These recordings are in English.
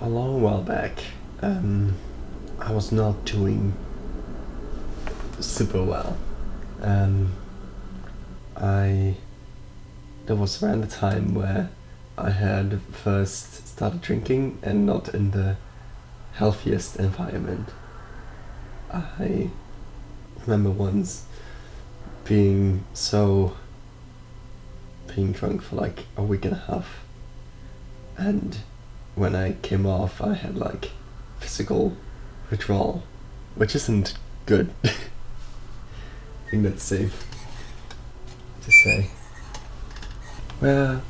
a long while back, I was not doing super well. Um, I That was around the time where I had first started drinking and not in the healthiest environment. I remember once being drunk for like a week and a half, and when I came off, I had like physical withdrawal, which isn't good. I think that's safe to say. Well,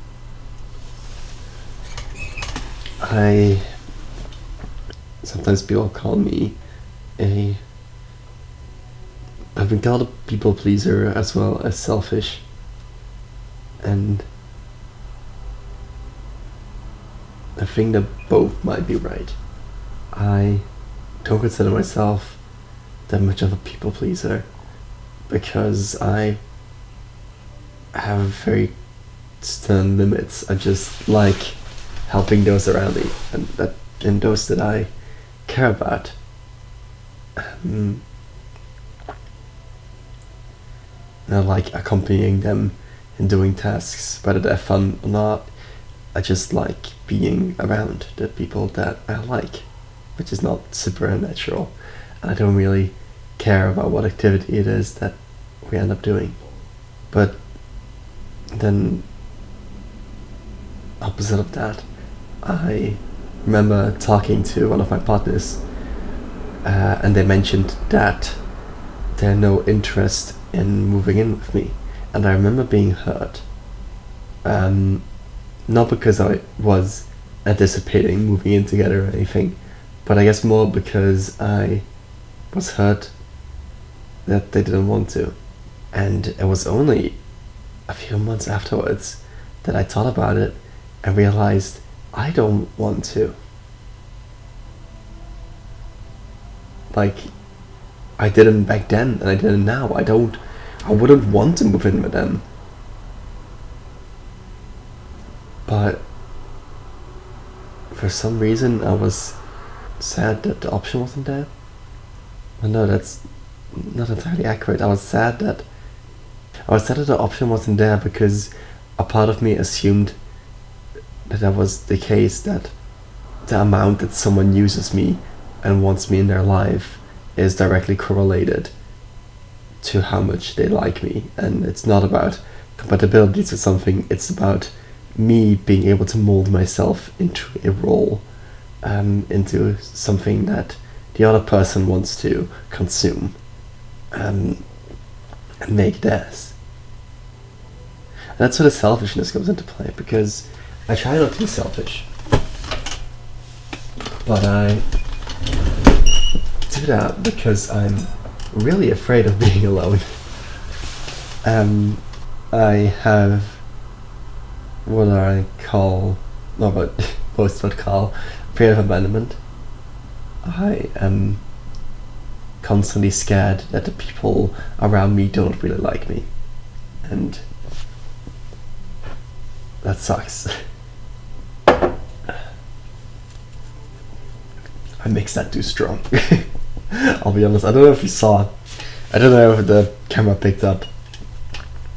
I sometimes people call me a I've been called a people pleaser as well as selfish, and I think that both might be right. I don't consider myself that much of a people pleaser because I have very stern limits. I just like helping those around me and those that I care about. And I like accompanying them in doing tasks, whether they're fun or not. I just like being around the people that I like, which is not supernatural. And I don't really care about what activity it is that we end up doing. But then, opposite of that, I remember talking to one of my partners, and they mentioned that they had no interest in moving in with me, and I remember being hurt. Not because I was anticipating moving in together or anything, but I guess more because I was hurt that they didn't want to. And it was only a few months afterwards that I thought about it and realized I don't want to. Like, I didn't back then and I didn't now. I wouldn't want to move in with them. But for some reason I was sad that the option wasn't there. Well, no, that's not entirely accurate. I was sad that the option wasn't there because a part of me assumed that was the case, that the amount that someone uses me and wants me in their life is directly correlated to how much they like me. And it's not about compatibility to something, it's about me being able to mold myself into a role, into something that the other person wants to consume, and make theirs. And that's where the selfishness comes into play, because I try not to be selfish, but I do that because I'm really afraid of being alone. I have what I call, or what most would call, fear of abandonment. I am constantly scared that the people around me don't really like me, and that sucks. I mixed that too strong. I'll be honest, I don't know if you saw, I don't know if the camera picked up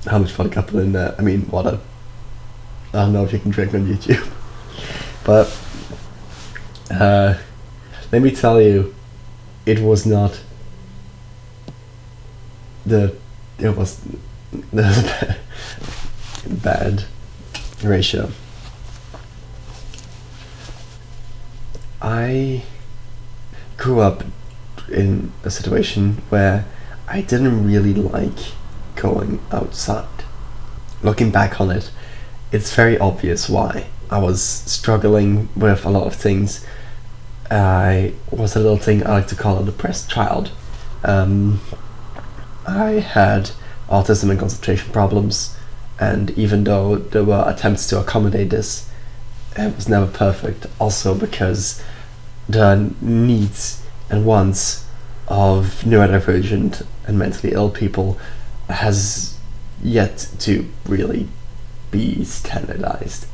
how much vodka I put in there. I mean, water. I don't know if you can drink on YouTube. But let me tell you, it was not the bad ratio. I grew up in a situation where I didn't really like going outside. Looking back on it, it's very obvious why. I was struggling with a lot of things. I was a little thing I like to call a depressed child. I had autism and concentration problems, and even though there were attempts to accommodate this, it was never perfect. Also because the needs and wants of neurodivergent and mentally ill people has yet to really be standardized.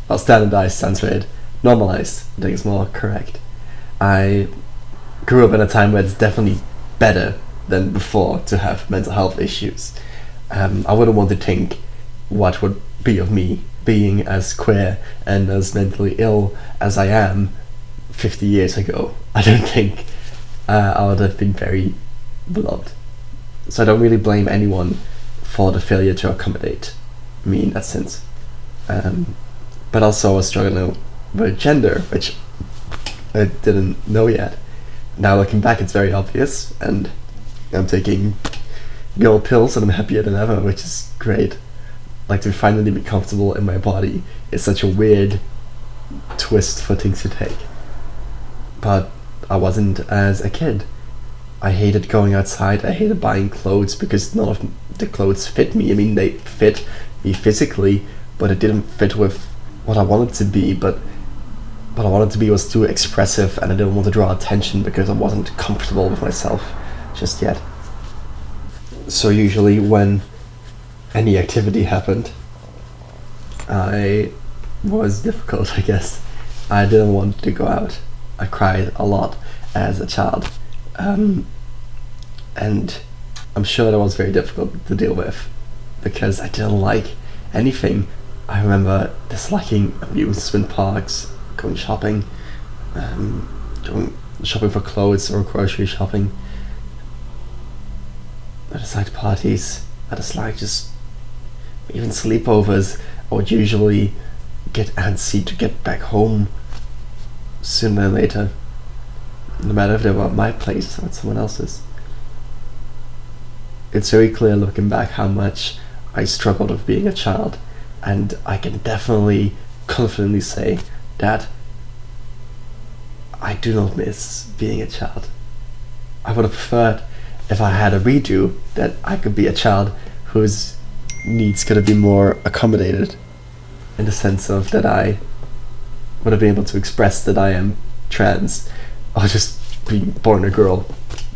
Well, standardized sounds weird, normalized, I think is more correct. I grew up in a time where it's definitely better than before to have mental health issues. I wouldn't want to think what would be of me being as queer and as mentally ill as I am 50 years ago. I don't think I would have been very beloved. So I don't really blame anyone for the failure to accommodate me in that sense. But also I was struggling with gender, which I didn't know yet. Now looking back, it's very obvious, and I'm taking girl pills and I'm happier than ever, which is great. Like, to finally be comfortable in my body is such a weird twist for things to take. But I wasn't as a kid. I hated going outside, I hated buying clothes because none of the clothes fit me. I mean, they fit me physically, but it didn't fit with what I wanted to be. But what I wanted to be was too expressive, and I didn't want to draw attention because I wasn't comfortable with myself just yet. So usually when any activity happened, I was difficult, I guess. I didn't want to go out. I cried a lot as a child. And I'm sure that was very difficult to deal with because I didn't like anything. I remember disliking amusement parks, going shopping, going shopping for clothes or grocery shopping. I disliked parties. I disliked just even sleepovers. I would usually get antsy to get back home sooner than later, no matter if they were at my place or at someone else's. It's very clear looking back how much I struggled with being a child, and I can definitely confidently say that I do not miss being a child. I would have preferred if I had a redo that I could be a child whose needs could have been more accommodated, in the sense of that I would have been able to express that I am trans, or just being born a girl.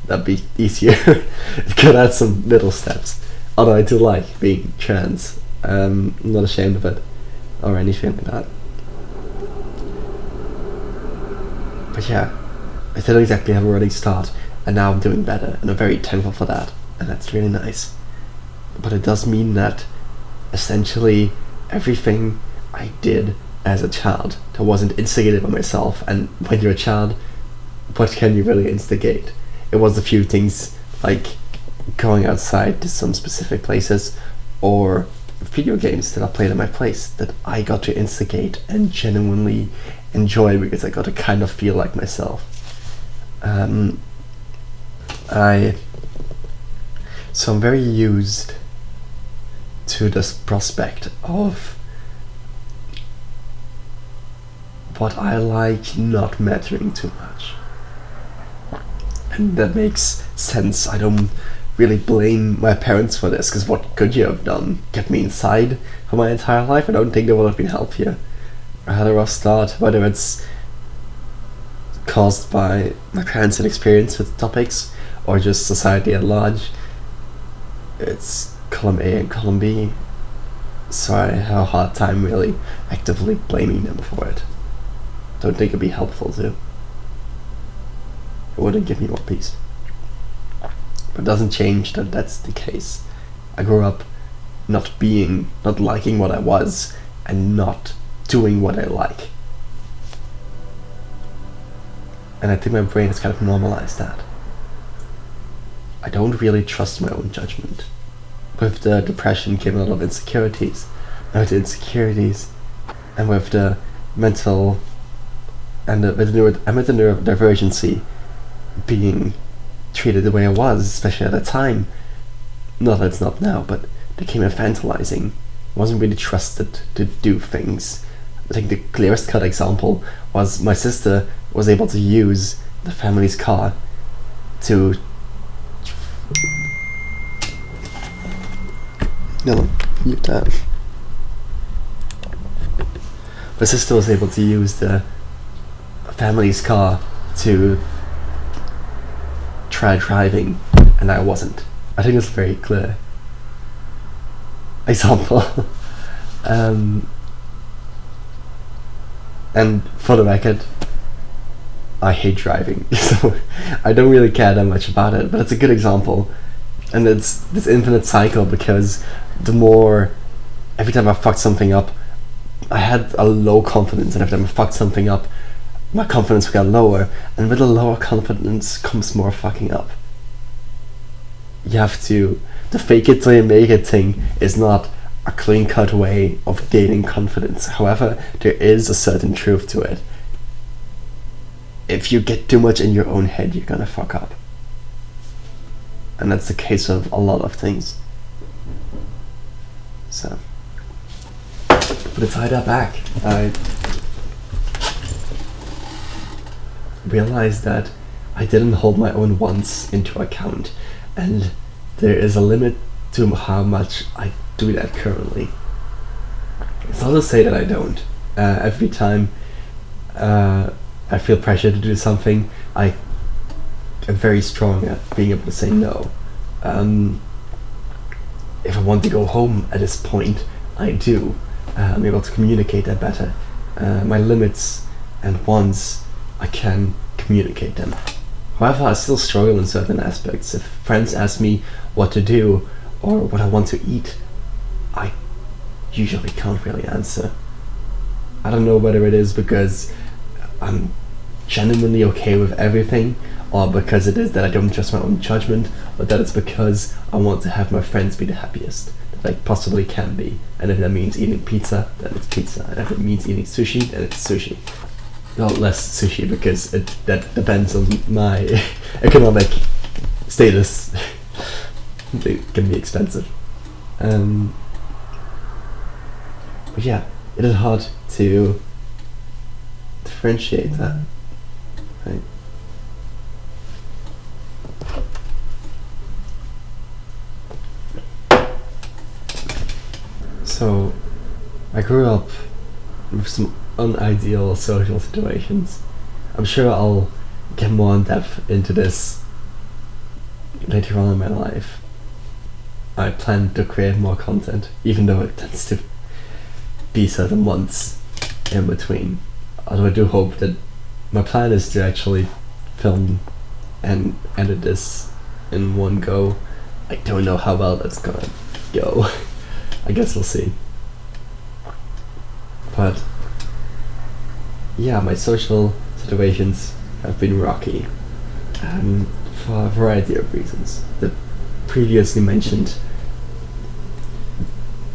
That'd be easier. It could add some little steps. Although I do like being trans. I'm not ashamed of it or anything like that. But yeah, I didn't exactly have a running start, and now I'm doing better, and I'm very thankful for that, and that's really nice. But it does mean that essentially everything I did as a child that wasn't instigated by myself, and when you're a child, what can you really instigate? It was a few things like going outside to some specific places, or video games that I played at my place that I got to instigate and genuinely enjoy because I got to kind of feel like myself. So I'm very used to this prospect of what I like not mattering too much. And that makes sense. I don't really blame my parents for this, because what could you have done? Kept me inside for my entire life? I don't think that would have been healthier. I had a rough start, whether it's caused by my parents' inexperience with topics or just society at large. It's column A and column B, so I have a hard time really actively blaming them for it. Don't think it'd be helpful to. It wouldn't give me more peace. But it doesn't change that that's the case. I grew up not liking what I was, and not doing what I like. And I think my brain has kind of normalized that. I don't really trust my own judgment. With the depression came a lot of insecurities. And with the insecurities, and with the mental, and with the neurodivergency being treated the way I was, especially at the time. Not that it's not now, but became infantilizing. I wasn't really trusted to do things. I think the clearest cut example was my sister was able to use the family's car to mute that. My sister was able to use the family's car to try driving, and I wasn't. I think it's a very clear example. And for the record, I hate driving, so I don't really care that much about it, but it's a good example. And it's this infinite cycle, because every time I fucked something up, I had a low confidence, and every time I fucked something up, my confidence got lower, and with a lower confidence comes more fucking up. You have to, the fake it till you make it thing is not a clean cut way of gaining confidence. However, there is a certain truth to it. If you get too much in your own head, you're gonna fuck up. And that's the case of a lot of things. So, but to tie that back, I realized that I didn't hold my own wants into account, and there is a limit to how much I do that currently. It's not to say that I don't. Every time I feel pressure to do something, I am very strong at being able to say no. If I want to go home at this point, I do. I'm able to communicate that better. My limits and wants, I can communicate them. However, I still struggle in certain aspects. If friends ask me what to do or what I want to eat, I usually can't really answer. I don't know whether it is because I'm genuinely okay with everything, or because it is that I don't trust my own judgment, or that it's because I want to have my friends be the happiest that I possibly can be. And if that means eating pizza, then it's pizza. And if it means eating sushi, then it's sushi. Not less sushi, because that depends on my economic status. It can be expensive. But yeah, it is hard to differentiate that, right? So, I grew up with some unideal social situations. I'm sure I'll get more in depth into this later on in my life. I plan to create more content, even though it tends to be certain months in between. Although I do hope that my plan is to actually film and edit this in one go. I don't know how well that's gonna go. I guess we'll see. But yeah, my social situations have been rocky, for a variety of reasons. The previously mentioned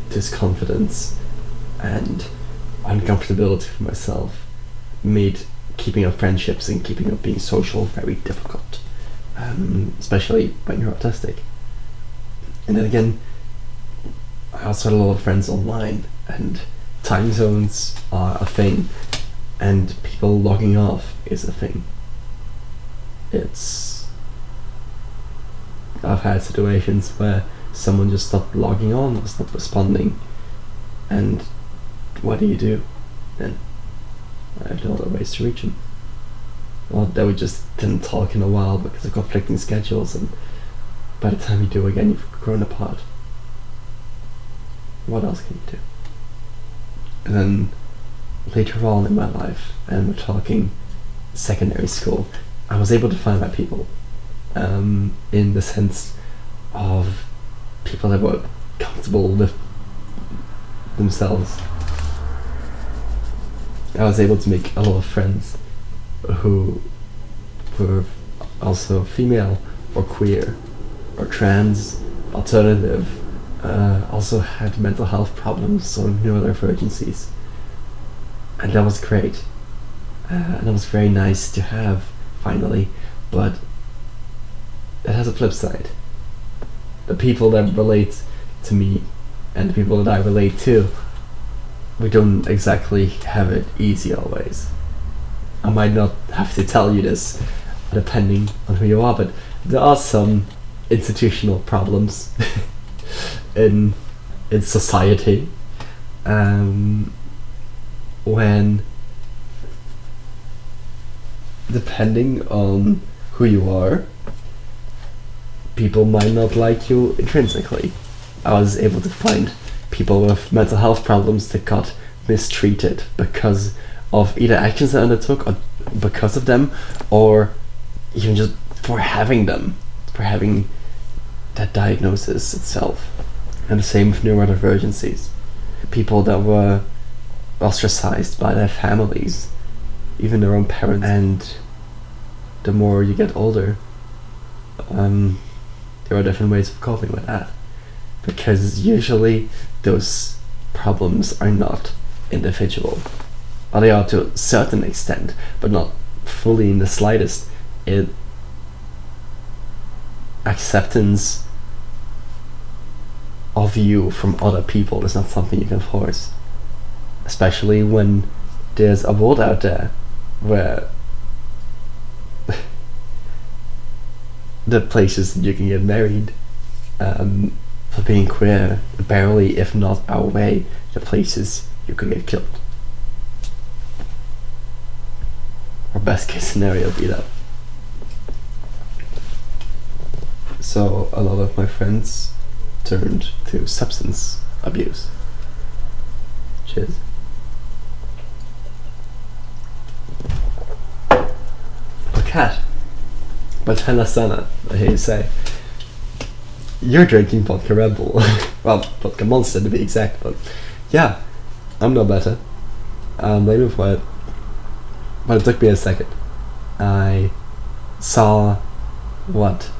disconfidence and uncomfortability for myself made keeping up friendships and keeping up being social very difficult, especially when you're autistic. And then again, I also had a lot of friends online, and time zones are a thing, and people logging off is a thing. I've had situations where someone just stopped logging on or stopped responding, and what do? Then I have no other ways to reach them. Or they just didn't talk in a while because of conflicting schedules, and by the time you do again, you've grown apart. What else can you do? And then later on in my life, and we're talking secondary school, I was able to find my people, in the sense of people that were comfortable with themselves. I was able to make a lot of friends who were also female or queer or trans, alternative, also had mental health problems or neurodivergencies. And that was great. And that was very nice to have, finally, but it has a flip side. The people that relate to me and the people that I relate to, we don't exactly have it easy always. I might not have to tell you this, depending on who you are, but there are some institutional problems in society, when, depending on who you are, people might not like you intrinsically. I was able to find people with mental health problems that got mistreated because of either actions I undertook or because of them, or even just for having them, for having that diagnosis itself. And the same with neurodivergencies. People that were ostracized by their families, even their own parents. And the more you get older, there are different ways of coping with that, because usually those problems are not individual. Well, they are to a certain extent, but not fully in the slightest. Acceptance of you from other people is not something you can force, especially when there's a world out there where the places that you can get married for being queer barely, if not outweigh, the places you could get killed. Or best case scenario be that. So a lot of my friends turned to substance abuse. Cheers. A cat. But Sana, I hear you say. You're drinking vodka Red Bull. Well, vodka Monster to be exact, but yeah, I'm no better. I'm blaming for it. But it took me a second. I saw what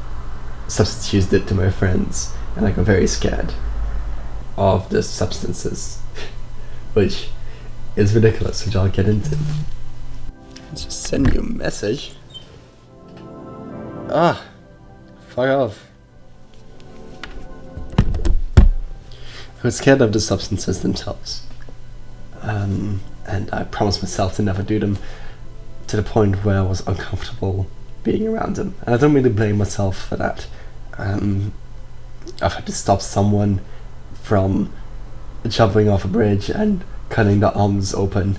substance use did to my friends, and I got very scared of the substances, which is ridiculous, which I'll get into. Let's just send you a message. Ah, fuck off. I was scared of the substances themselves, and I promised myself to never do them, to the point where I was uncomfortable being around them. And I don't really blame myself for that. I've had to stop someone from jumping off a bridge and cutting their arms open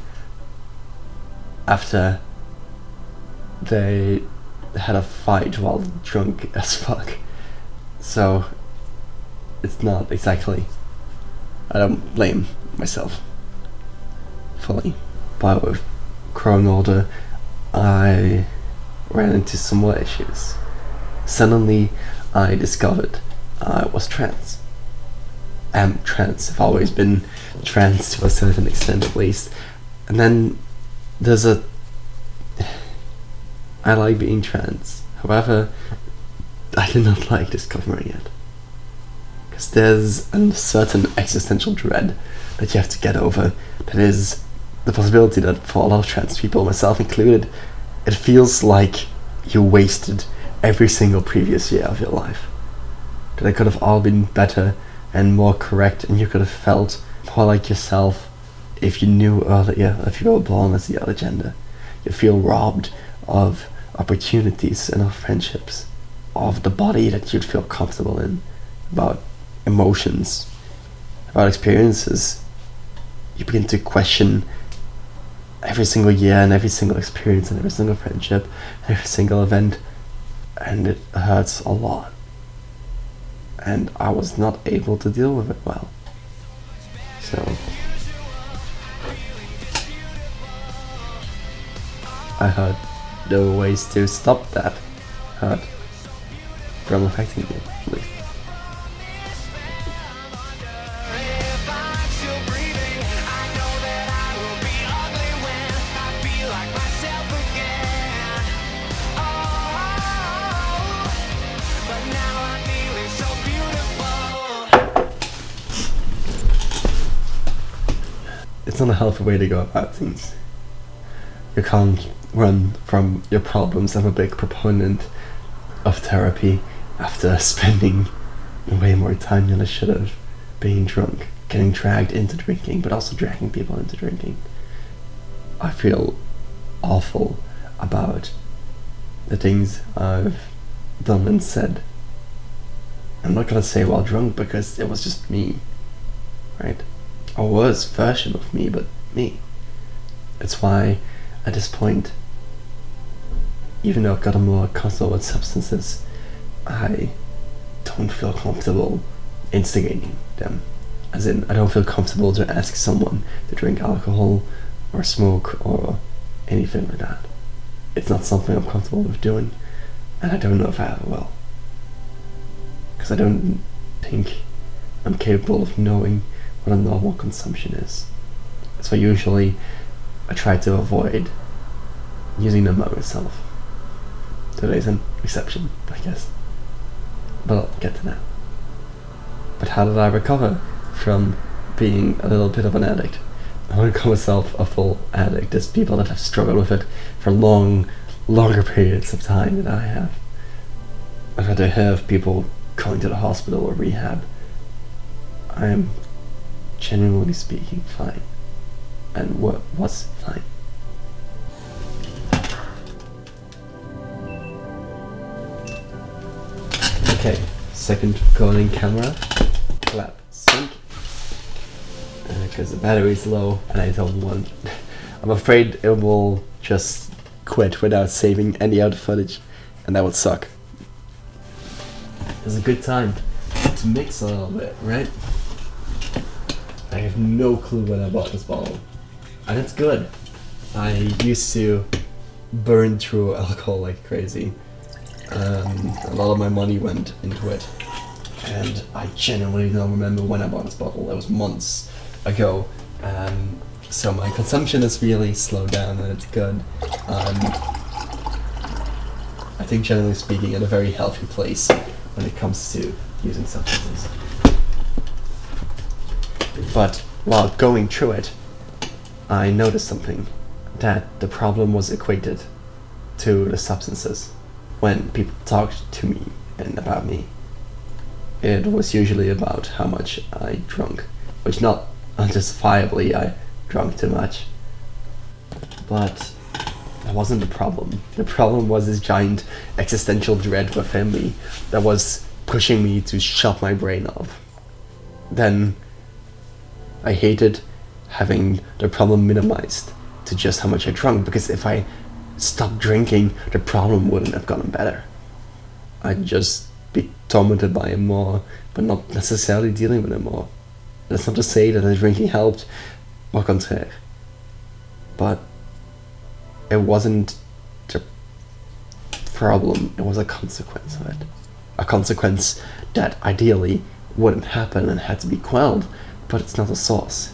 after they had a fight while drunk as fuck. So it's not exactly, I don't blame myself fully. But with growing older, I ran into some more issues. Suddenly I discovered I was trans. Am trans. I've always been trans to a certain extent at least. And then there's I like being trans. However, I did not like discovering it. Because there's a certain existential dread that you have to get over. That is the possibility that for a lot of trans people, myself included, it feels like you wasted every single previous year of your life. That it could have all been better and more correct, and you could have felt more like yourself if you knew earlier, if you were born as the other gender. You feel robbed of opportunities and of friendships, of the body that you'd feel comfortable in, about emotions, about experiences. You begin to question every single year and every single experience and every single friendship, every single event, and it hurts a lot. And I was not able to deal with it well. So I heard there were ways to stop that hurt from affecting me, at least. It's not a healthy way to go about things. You can't run from your problems. I'm a big proponent of therapy after spending way more time than I should have being drunk, getting dragged into drinking, but also dragging people into drinking. I feel awful about the things I've done and said. I'm not gonna say while drunk because it was just me, right? A worse version of me, but me. It's why at this point, even though I've gotten more comfortable with substances, I don't feel comfortable instigating them. As in, I don't feel comfortable to ask someone to drink alcohol or smoke or anything like that. It's not something I'm comfortable with doing, and I don't know if I ever will. Because I don't think I'm capable of knowing what a normal consumption is. So usually I try to avoid using them by myself. Today's an exception, I guess. But I'll get to that. But how did I recover from being a little bit of an addict? I wouldn't call myself a full addict. There's people that have struggled with it for longer periods of time than I have. I've had to have people going to the hospital or rehab. I am, genuinely speaking, fine. And was fine. Okay, second recording camera. Clap sync. Because the battery's low and I don't want... I'm afraid it will just quit without saving any out footage, and that would suck. It's a good time to mix a little bit, right? I have no clue when I bought this bottle, and it's good. I used to burn through alcohol like crazy. A lot of my money went into it, and I genuinely don't remember when I bought this bottle. That was months ago. So my consumption has really slowed down, and it's good. I think generally speaking, at a very healthy place when it comes to using substances. But while going through it, I noticed something, that the problem was equated to the substances. When people talked to me and about me, it was usually about how much I drank, which not unjustifiably I drank too much. But that wasn't the problem. The problem was this giant existential dread within me that was pushing me to shut my brain off. Then I hated having the problem minimized to just how much I drank, because if I stopped drinking, the problem wouldn't have gotten better. I'd just be tormented by it more, but not necessarily dealing with it more. That's not to say that the drinking helped, au contraire. But it wasn't the problem, it was a consequence of it. A consequence that ideally wouldn't happen and had to be quelled, but it's not a source.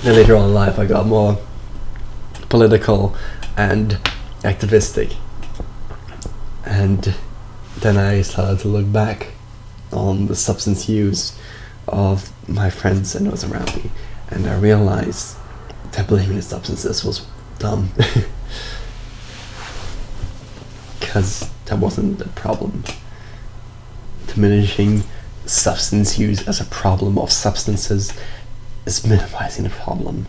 Then later on in life I got more political and activistic, and then I started to look back on the substance use of my friends and those around me, and I realized that blaming the substances was dumb. Because that wasn't the problem. Diminishing substance use as a problem of substances is minimizing the problem.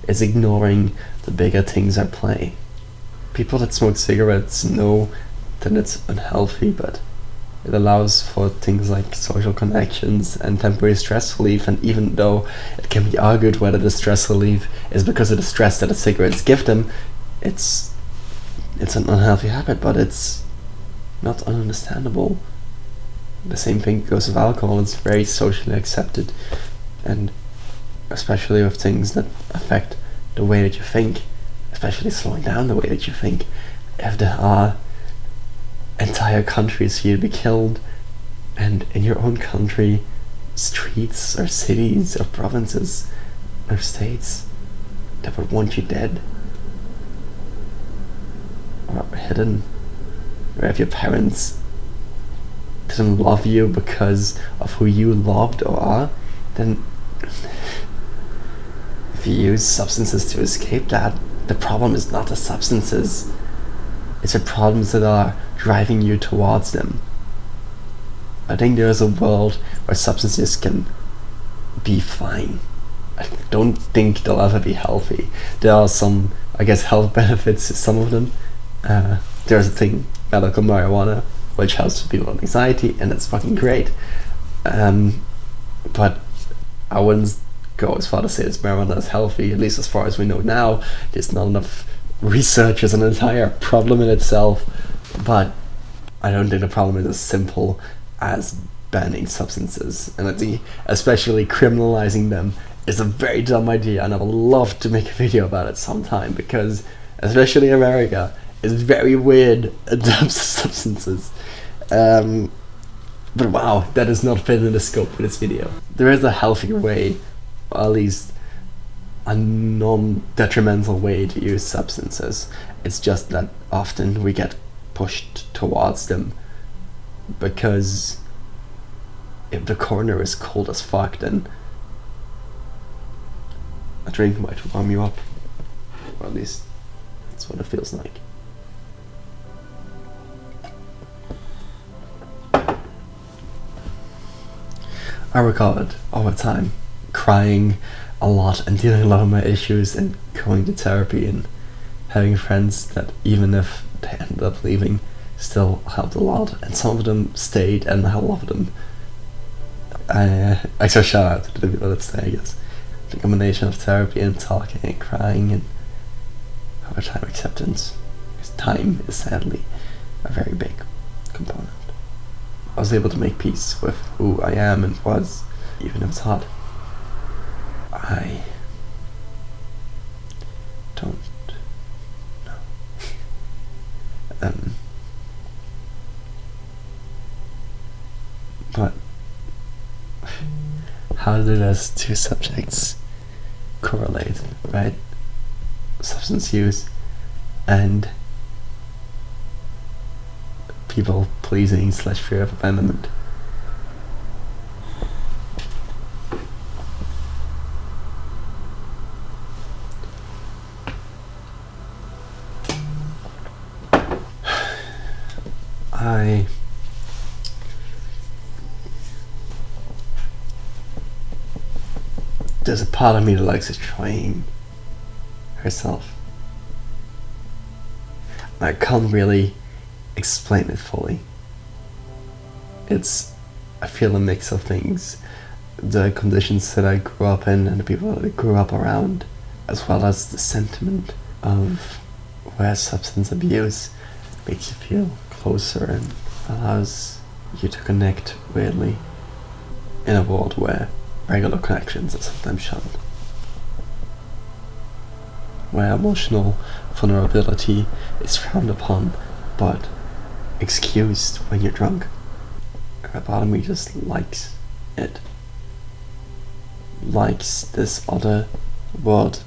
It's ignoring the bigger things at play. People that smoke cigarettes know that it's unhealthy, but it allows for things like social connections and temporary stress relief, and even though it can be argued whether the stress relief is because of the stress that the cigarettes give them, it's an unhealthy habit, but it's not ununderstandable. The same thing goes with alcohol. It's very socially accepted, and especially with things that affect the way that you think, especially slowing down the way that you think. If there are entire countries for you to be killed, and in your own country, streets or cities or provinces or states that would want you dead or hidden, or if your parents didn't love you because of who you loved or are, then if you use substances to escape that, the problem is not the substances, it's the problems that are driving you towards them. I think there's a world where substances can be fine. I don't think they'll ever be healthy. There are some, I guess, health benefits to some of them. There's a thing, medical marijuana, which helps people with anxiety, and it's fucking great. But I wouldn't go as far to say that marijuana is healthy, at least as far as we know now. There's not enough research as an entire problem in itself, but I don't think the problem is as simple as banning substances, and I think especially criminalizing them is a very dumb idea, and I would love to make a video about it sometime, because especially in America, it's very weird in terms of substances. But wow, that does not fit in the scope of this video. There is a healthier way, or at least a non-detrimental way to use substances. It's just that often we get pushed towards them, because if the corner is cold as fuck, then a drink might warm you up, or at least that's what it feels like. I recovered over time, crying a lot and dealing a lot of my issues and going to therapy and having friends that, even if they ended up leaving, still helped a lot, and some of them stayed and I love them. I shout out to the people that stay, I guess. The combination of therapy and talking and crying and over time acceptance, because time is sadly a very big component. I was able to make peace with who I am and was, even if it's hard. I don't know. But how do those two subjects correlate, right? Substance use and people pleasing / fear of abandonment. There's a part of me that likes enjoying herself. I can't really explain it fully. I feel a mix of things. The conditions that I grew up in and the people that I grew up around, as well as the sentiment of where substance abuse makes you feel closer and allows you to connect weirdly in a world where regular connections are sometimes shunned, where emotional vulnerability is frowned upon but excused when you're drunk. A part of me just likes it, likes this other world.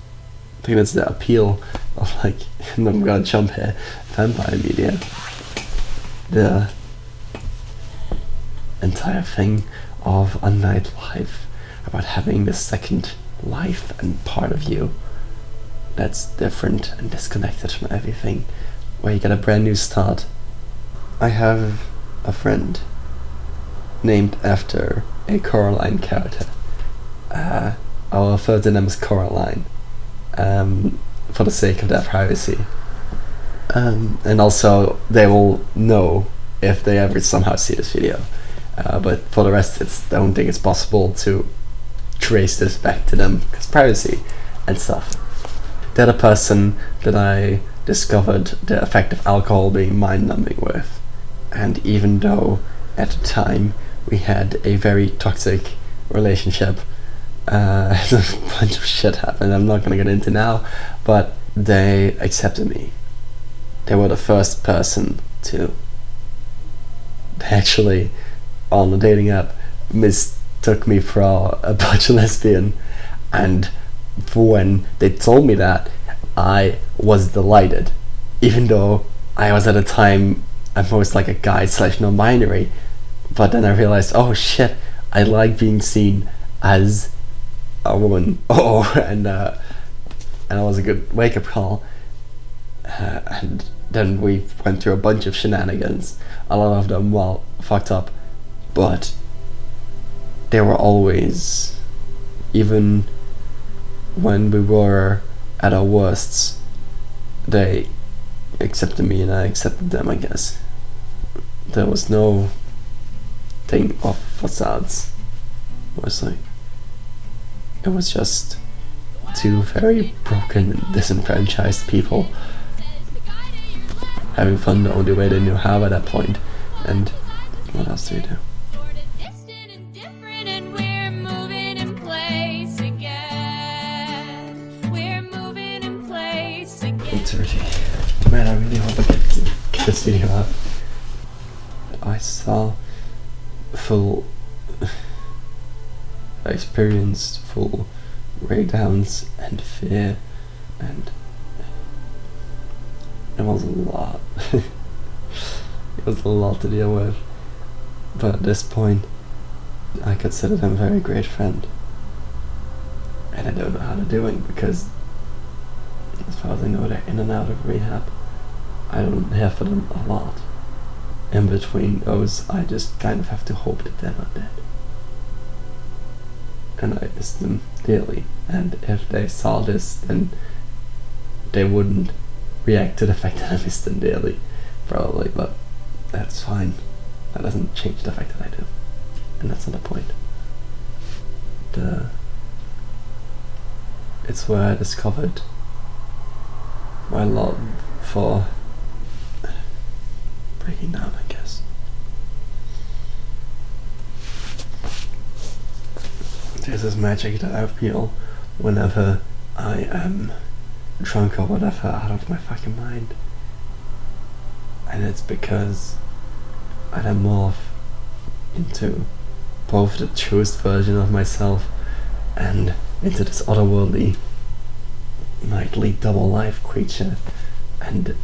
I think that's the appeal of, like, and I'm gonna jump here, vampire media. The entire thing of a nightlife, about having this second life and part of you that's different and disconnected from everything, where you get a brand new start. I have a friend named after a Coraline character. I'll refer to them as Coraline, for the sake of their privacy. And also, they will know if they ever somehow see this video. But for the rest, I don't think it's possible to trace this back to them, because privacy and stuff. They're the person that I discovered the effect of alcohol being mind-numbing with. And even though at the time we had a very toxic relationship, a bunch of shit happened I'm not gonna get into now, but they accepted me. They were the first person to. They actually, on the dating app, mistook me for a bunch of lesbian, and when they told me that, I was delighted, even though I was at a time at most like a guy / non-binary. But then I realized, oh shit, I like being seen as a woman. And that was a good wake-up call. And then we went through a bunch of shenanigans, a lot of them, well, fucked up, but they were always, even when we were at our worsts, they accepted me and I accepted them, I guess. There was no thing of facades, mostly. It was just two very broken and disenfranchised people having fun the only way they knew how at that point. And what else do you do? dirty. Man, I really hope I get this video out. I saw I experienced full breakdowns and fear, and it was a lot. It was a lot to deal with, but at this point I consider them a very great friend, and I don't know how they're doing because as far as I know they're in and out of rehab. I don't hear for them a lot. In between those, I just kind of have to hope that they're not dead. And I miss them dearly, and if they saw this, then they wouldn't react to the fact that I miss them dearly, probably, but that's fine. That doesn't change the fact that I do, and that's not the point. It's where I discovered my love for breaking down, I guess. There's this magic that I feel whenever I am drunk or whatever, out of my fucking mind. And it's because I then morph into both the truest version of myself and into this otherworldly, nightly double life creature, and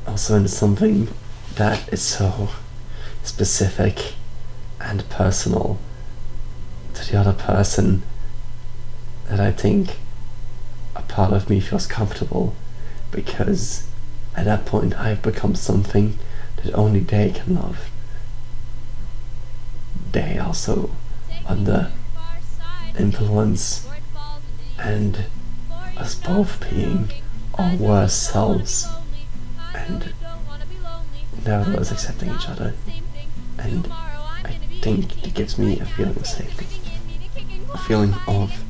also into something that is so specific and personal to the other person that I think a part of me feels comfortable, because at that point I've become something that only they can love. They also under influence, and us both being our worst selves and nevertheless accepting each other, and I think it gives me a feeling of safety, a feeling of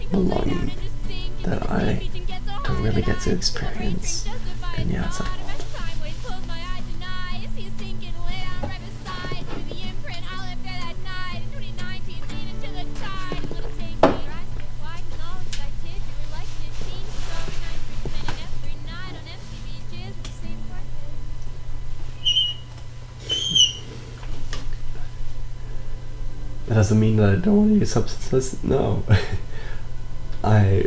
belonging that I don't really get to experience in the outside world. That doesn't mean that I don't want to use substances, no. I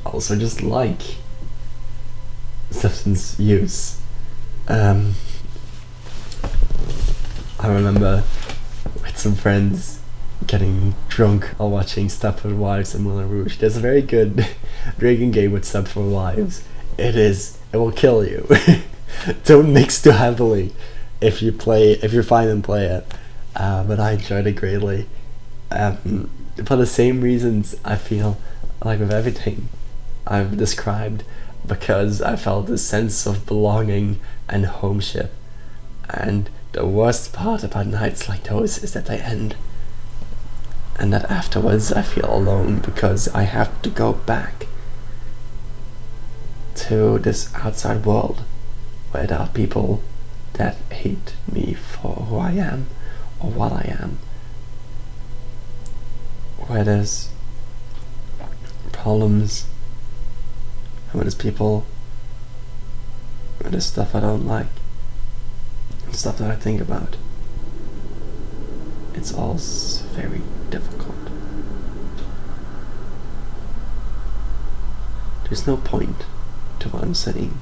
also just like substance use. I remember with some friends getting drunk while watching Stepford Wives and Moulin Rouge. There's a very good drinking game with Stepford Wives. It will kill you. Don't mix too heavily if you find and play it. But I enjoyed it greatly. For the same reasons I feel like with everything I've described, because I felt a sense of belonging and homeship. And the worst part about nights like those is that they end, and that afterwards I feel alone because I have to go back to this outside world where there are people that hate me for who I am or what I am, where there's problems, and where there's people, where there's stuff I don't like, and stuff that I think about. It's all very difficult. There's no point to what I'm saying.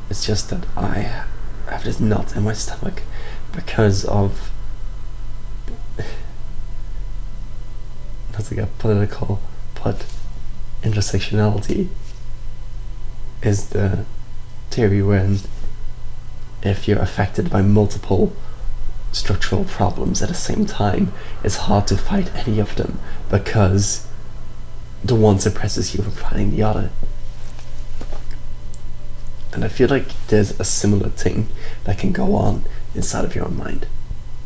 It's just that I have this knot in my stomach because of, not to get political, but intersectionality is the theory when if you're affected by multiple structural problems at the same time, it's hard to fight any of them because the one suppresses you from fighting the other. And I feel like there's a similar thing that can go on inside of your own mind.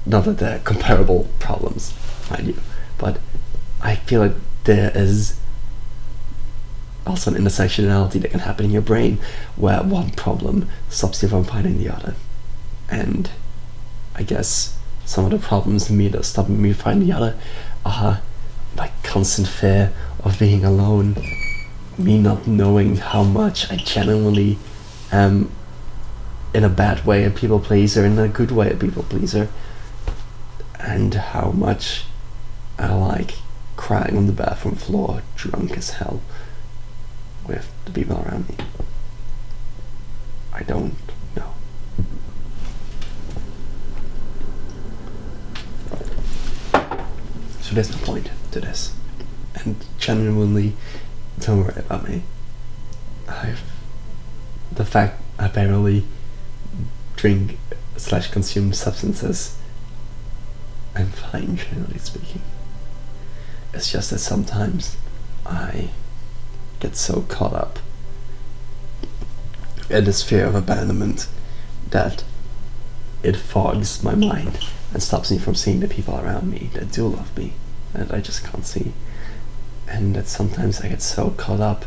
Not that they're comparable problems, mind you, but I feel like there is also an intersectionality that can happen in your brain where one problem stops you from fighting the other. And I guess some of the problems in me that stop me fighting the other are my constant fear of being alone, me not knowing how much I genuinely am in a bad way a people pleaser, in a good way a people pleaser, and how much I like crying on the bathroom floor drunk as hell with the people around me. I don't know. So there's no point to this. And genuinely, don't worry about me. The fact I barely drink / consume substances, I'm fine, generally speaking. It's just that sometimes I get so caught up in this fear of abandonment that it fogs my mind and stops me from seeing the people around me that do love me and I just can't see. And that sometimes I get so caught up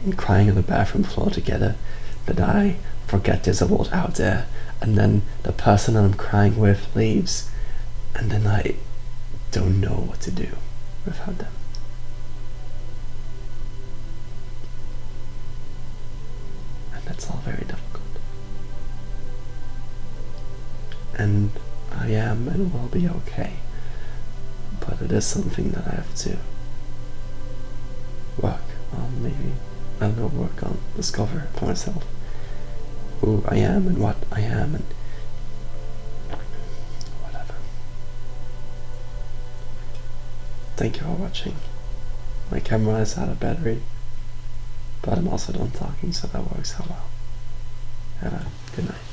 in crying on the bathroom floor together that I forget there's a world out there, and then the person that I'm crying with leaves, and then I don't know what to do without them. And that's all very difficult. And I am and will be okay, but it is something that I have to work on, maybe, I don't know, work on, discover for myself who I am and what I am and whatever. Thank you for watching. My camera is out of battery, but I'm also done talking, so that works out well. Have a good night.